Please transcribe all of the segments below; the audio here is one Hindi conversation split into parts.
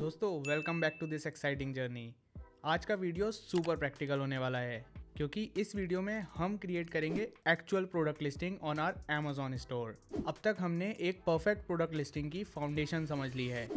दोस्तों welcome back to this exciting journey. आज का वीडियो सुपर प्रैक्टिकल होने वाला है क्योंकि इस वीडियो में हम क्रिएट करेंगे actual product listing on our Amazon store. अब तक हमने एक परफेक्ट प्रोडक्ट लिस्टिंग की फाउंडेशन समझ ली है।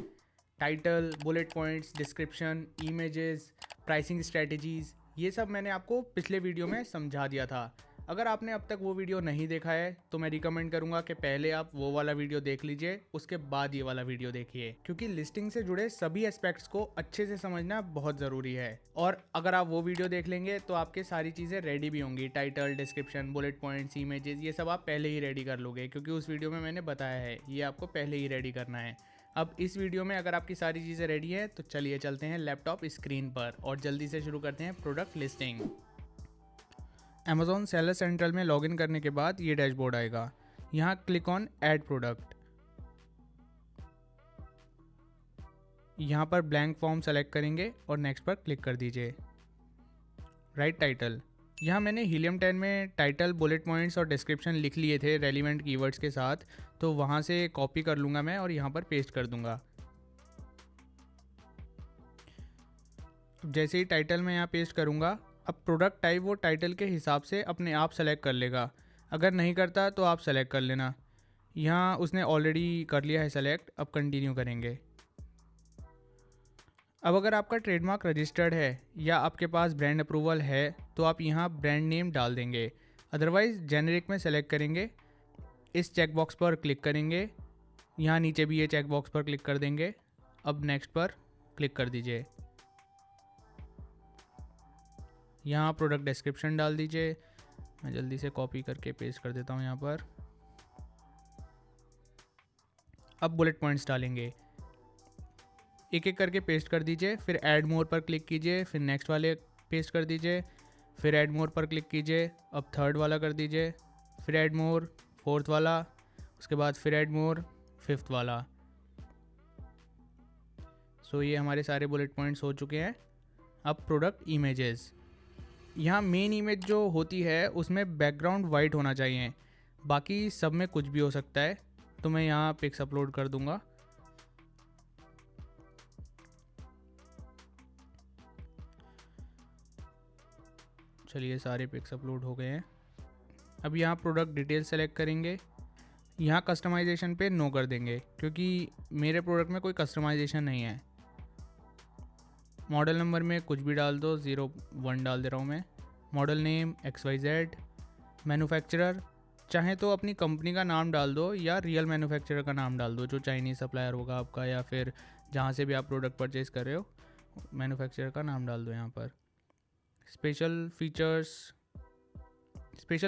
Title, bullet points, description, images, pricing strategies, ये सब मैंने आपको पिछले वीडियो में समझा दिया था। अगर आपने अब तक वो वीडियो नहीं देखा है तो मैं रिकमेंड करूंगा कि पहले आप वो वाला वीडियो देख लीजिए, उसके बाद ये वाला वीडियो देखिए, क्योंकि लिस्टिंग से जुड़े सभी एस्पेक्ट्स को अच्छे से समझना बहुत ज़रूरी है। और अगर आप वो वीडियो देख लेंगे तो आपके सारी चीज़ें रेडी भी होंगी। Title, description, bullet points, images, ये सब आप पहले ही रेडी कर लोगे, क्योंकि उस वीडियो में मैंने बताया है ये आपको पहले ही रेडी करना है। अब इस वीडियो में अगर आपकी सारी चीज़ें रेडी है तो चलिए चलते हैं लैपटॉप स्क्रीन पर और जल्दी से शुरू करते हैं product listing. Amazon seller central में लॉगिन करने के बाद ये डैशबोर्ड आएगा। यहाँ क्लिक ऑन ऐड प्रोडक्ट। यहाँ पर ब्लैंक फॉर्म सेलेक्ट करेंगे और नेक्स्ट पर क्लिक कर दीजिए। राइट टाइटल, यहाँ मैंने हीलियम 10 में टाइटल, बुलेट पॉइंट्स और डिस्क्रिप्शन लिख लिए थे रेलिवेंट कीवर्ड्स के साथ, तो वहाँ से कॉपी कर लूँगा मैं और यहाँ पर पेस्ट कर दूँगा। जैसे ही टाइटल में यहाँ पेस्ट करूँगा, अब प्रोडक्ट टाइप वो टाइटल के हिसाब से अपने आप सेलेक्ट कर लेगा। अगर नहीं करता तो आप सेलेक्ट कर लेना। यहाँ उसने ऑलरेडी कर लिया है सेलेक्ट, अब कंटिन्यू करेंगे। अब अगर आपका ट्रेडमार्क रजिस्टर्ड है या आपके पास ब्रांड अप्रूवल है तो आप यहाँ ब्रांड नेम डाल देंगे, अदरवाइज़ जेनेरिक में सेलेक्ट करेंगे। इस चेक बॉक्स पर क्लिक करेंगे, यहाँ नीचे भी ये चेक बॉक्स पर क्लिक कर देंगे। अब नेक्स्ट पर क्लिक कर दीजिए। यहाँ प्रोडक्ट डिस्क्रिप्शन डाल दीजिए। मैं जल्दी से कॉपी करके पेस्ट कर देता हूँ यहाँ पर। अब बुलेट पॉइंट्स डालेंगे, एक एक करके पेस्ट कर दीजिए। फिर ऐड मोर पर क्लिक कीजिए, फिर नेक्स्ट वाले पेस्ट कर दीजिए, फिर ऐड मोर पर क्लिक कीजिए। अब थर्ड वाला कर दीजिए, फिर ऐड मोर, फोर्थ वाला, उसके बाद फिर ऐड मोर, फिफ्थ वाला। सो ये हमारे सारे बुलेट पॉइंट्स हो चुके हैं। अब प्रोडक्ट इमेजेस, यहाँ मेन इमेज जो होती है उसमें बैकग्राउंड वाइट होना चाहिए, बाकी सब में कुछ भी हो सकता है। तो मैं यहाँ पिक्स अपलोड कर दूँगा। चलिए सारे पिक्स अपलोड हो गए हैं। अब यहाँ प्रोडक्ट डिटेल सेलेक्ट करेंगे। यहाँ कस्टमाइजेशन पे नो कर देंगे क्योंकि मेरे प्रोडक्ट में कोई कस्टमाइजेशन नहीं है। मॉडल नंबर में कुछ भी डाल दो, 01 डाल दे रहा हूँ मैं। Model name XYZ। मैन्युफैक्चरर, चाहे तो अपनी कंपनी का नाम डाल दो या रियल मैन्युफैक्चरर का नाम डाल दो, जो चाइनीज़ सप्लायर होगा आपका या फिर जहाँ से भी आप प्रोडक्ट परचेज कर रहे हो, मैन्युफैक्चरर का नाम डाल दो यहाँ पर। स्पेशल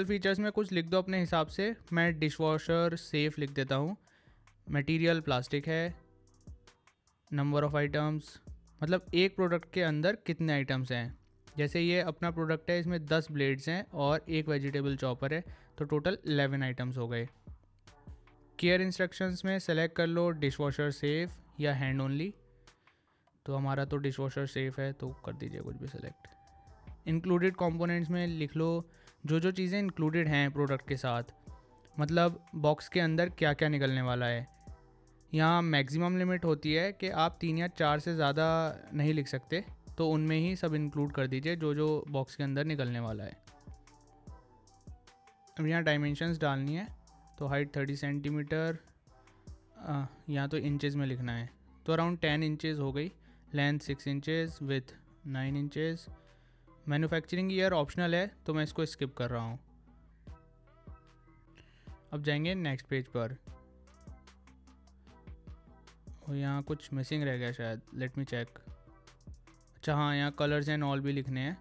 फीचर्स में कुछ लिख दो अपने हिसाब से। मैं डिशवॉशर सेफ़ लिख देता हूँ। मटेरियल प्लास्टिक है। नंबर ऑफ़ आइटम्स, मतलब एक प्रोडक्ट के अंदर कितने आइटम्स हैं। जैसे ये अपना प्रोडक्ट है, इसमें 10 ब्लेड्स हैं और एक वेजिटेबल चॉपर है, तो टोटल 11 आइटम्स हो गए। केयर इंस्ट्रक्शंस में सेलेक्ट कर लो डिशवॉशर सेफ़ या हैंड ओनली, तो हमारा तो डिशवॉशर सेफ़ है तो कर दीजिए कुछ भी सेलेक्ट। इंक्लूडेड कंपोनेंट्स में लिख लो जो जो चीज़ें इंक्लूडेड हैं प्रोडक्ट के साथ, मतलब बॉक्स के अंदर क्या क्या निकलने वाला है। यहाँ मैक्सिमम लिमिट होती है कि आप 3 या 4 से ज़्यादा नहीं लिख सकते, तो उनमें ही सब इंक्लूड कर दीजिए जो जो बॉक्स के अंदर निकलने वाला है। अब यहाँ डायमेंशंस डालनी है, तो हाइट 30 सेंटीमीटर, यहाँ तो इंचेस में लिखना है, तो अराउंड 10 इंचेस हो गई। Length 6 inches, with 9 inches. Manufacturing year optional है तो मैं इसको स्किप कर रहा हूँ। अब जाएंगे नेक्स्ट पेज पर, और यहाँ कुछ मिसिंग रह गया शायद, लेट मी चेक। अच्छा हाँ, यहाँ कलर्स एंड ऑल भी लिखने हैं,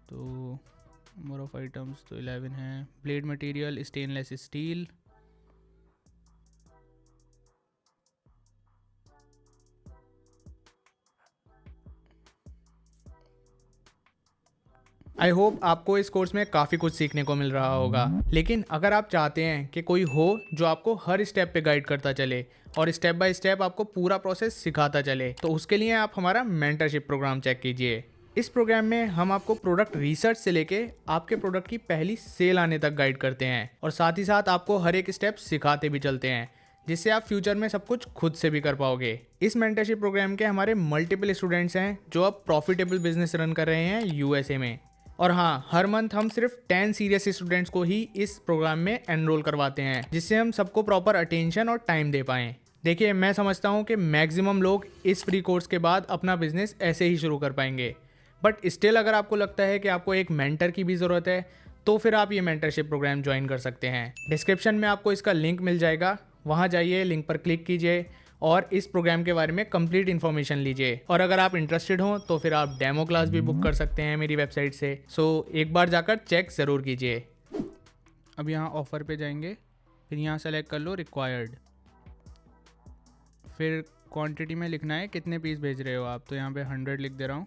तो नंबर ऑफ आइटम्स तो 11 हैं। Blade material stainless steel. I hope आपको इस कोर्स में काफ़ी कुछ सीखने को मिल रहा होगा, लेकिन अगर आप चाहते हैं कि कोई हो जो आपको हर स्टेप पे गाइड करता चले और स्टेप बाय स्टेप आपको पूरा प्रोसेस सिखाता चले, तो उसके लिए आप हमारा मेंटरशिप प्रोग्राम चेक कीजिए। इस प्रोग्राम में हम आपको प्रोडक्ट रिसर्च से लेके आपके प्रोडक्ट की पहली सेल आने तक गाइड करते हैं और साथ ही साथ आपको हर एक स्टेप सिखाते भी चलते हैं। जिससे आप फ्यूचर में सब कुछ खुद से भी कर पाओगे। इस मेंटरशिप प्रोग्राम के हमारे मल्टीपल स्टूडेंट्स हैं जो अब प्रॉफिटेबल बिजनेस रन कर रहे हैं यूएसए में। और हाँ, हर मंथ हम सिर्फ 10 सीरियस स्टूडेंट्स को ही इस प्रोग्राम में एनरोल करवाते हैं, जिससे हम सबको प्रॉपर अटेंशन और टाइम दे पाएँ। देखिए, मैं समझता हूँ कि मैक्सिमम लोग इस फ्री कोर्स के बाद अपना बिजनेस ऐसे ही शुरू कर पाएंगे, बट स्टिल अगर आपको लगता है कि आपको एक मेंटर की भी ज़रूरत है तो फिर आप ये मेंटरशिप प्रोग्राम ज्वाइन कर सकते हैं। डिस्क्रिप्शन में आपको इसका लिंक मिल जाएगा, वहाँ जाइए, लिंक पर क्लिक कीजिए और इस प्रोग्राम के बारे में कंप्लीट इन्फॉर्मेशन लीजिए। और अगर आप इंटरेस्टेड हो तो फिर आप डेमो क्लास भी बुक कर सकते हैं मेरी वेबसाइट से। सो एक बार जाकर चेक ज़रूर कीजिए। अब यहाँ ऑफ़र पे जाएंगे, फिर यहाँ सेलेक्ट कर लो रिक्वायर्ड, फिर क्वांटिटी में लिखना है कितने पीस भेज रहे हो आप, तो यहाँ पे 100 लिख दे रहा हूँ।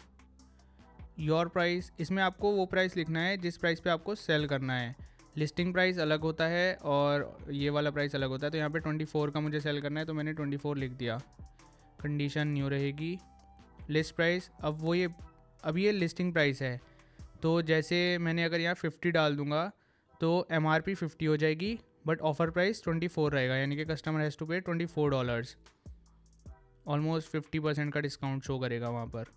योर प्राइस, इसमें आपको वो प्राइस लिखना है जिस प्राइस पे आपको सेल करना है। लिस्टिंग प्राइस अलग होता है और ये वाला प्राइस अलग होता है। तो यहाँ पे 24 का मुझे सेल करना है तो मैंने 24 लिख दिया। कंडीशन न्यू रहेगी। लिस्ट प्राइस, अब ये लिस्टिंग प्राइस है, तो जैसे मैंने अगर यहाँ 50 डाल दूँगा तो MRP 50 हो जाएगी, बट ऑफ़र प्राइस 24 रहेगा, यानी कि कस्टमर हैज़ टू पे $24। ऑलमोस्ट 50% का डिस्काउंट शो करेगा वहाँ पर।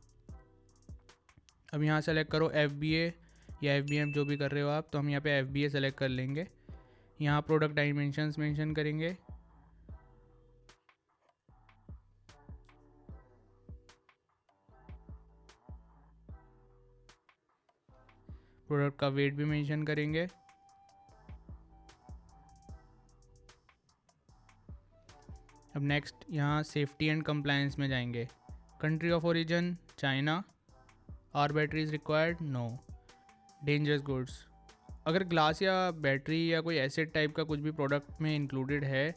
अब यहाँ सेलेक्ट करो FBA या FBM, जो भी कर रहे हो आप, तो हम यहाँ पे FBA सेलेक्ट कर लेंगे। यहाँ प्रोडक्ट डायमेंशंस मेंशन करेंगे। प्रोडक्ट का वेट भी मेंशन करेंगे। अब नेक्स्ट यहाँ सेफ्टी एंड कंप्लायंस में जाएंगे। Country of origin China. Are batteries required, no. Dangerous goods, अगर ग्लास या बैटरी या कोई एसिड टाइप का कुछ भी प्रोडक्ट में इंक्लूडेड है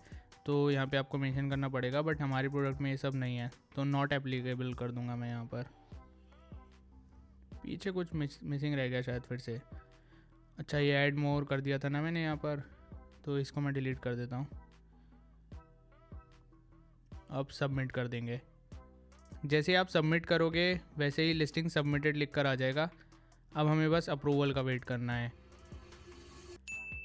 तो यहाँ पे आपको मेंशन करना पड़ेगा, बट हमारे प्रोडक्ट में ये सब नहीं है तो नॉट एप्लीकेबल कर दूंगा मैं यहाँ पर। पीछे कुछ मिसिंग रह गया शायद फिर से। अच्छा, ये ऐड मोर कर दिया था ना मैंने यहाँ पर, तो इसको मैं डिलीट कर देता हूँ। अब सबमिट कर देंगे। जैसे आप सबमिट करोगे वैसे ही लिस्टिंग सबमिटेड लिख कर आ जाएगा। अब हमें बस अप्रूवल का वेट करना है।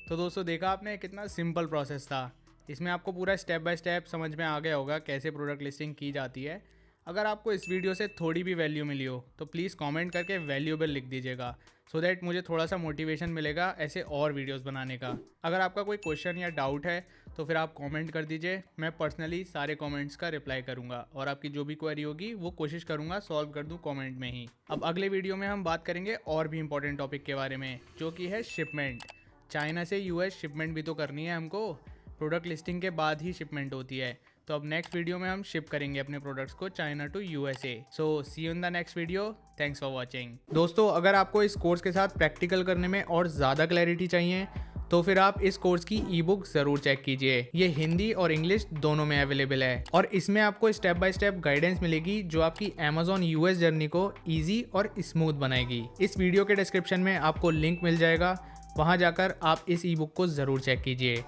तो दोस्तों, देखा आपने कितना सिंपल प्रोसेस था। इसमें आपको पूरा स्टेप बाय स्टेप समझ में आ गया होगा कैसे प्रोडक्ट लिस्टिंग की जाती है। अगर आपको इस वीडियो से थोड़ी भी वैल्यू मिली हो तो प्लीज़ कमेंट करके वैल्यूएबल लिख दीजिएगा, सो दैट मुझे थोड़ा सा मोटिवेशन मिलेगा ऐसे और वीडियोस बनाने का। अगर आपका कोई क्वेश्चन या डाउट है तो फिर आप कमेंट कर दीजिए, मैं पर्सनली सारे कमेंट्स का रिप्लाई करूंगा और आपकी जो भी क्वेरी होगी वो कोशिश करूंगा सॉल्व कर दूं कमेंट में ही। अब अगले वीडियो में हम बात करेंगे और भी इंपॉर्टेंट टॉपिक के बारे में, जो कि है शिपमेंट। चाइना से US शिपमेंट भी तो करनी है हमको, प्रोडक्ट लिस्टिंग के बाद ही शिपमेंट होती है। तो अब नेक्स्ट वीडियो में हम शिप करेंगे अपने प्रोडक्ट्स को China to USA। So see you in the next video. Thanks for watching. दोस्तों, अगर आपको इस कोर्स के साथ प्रैक्टिकल करने में और ज़्यादा क्लैरिटी चाहिए तो फिर आप इस कोर्स की ई-बुक ज़रूर चेक कीजिए। ये हिंदी और इंग्लिश दोनों में अवेलेबल है और इसमें आपको स्टेप बाय स्टेप गाइडेंस मिलेगी जो आपकी Amazon US जर्नी को ईजी और स्मूथ बनाएगी। इस वीडियो के डिस्क्रिप्शन में आपको लिंक मिल जाएगा, वहाँ जाकर आप इस ई-बुक को ज़रूर चेक कीजिए।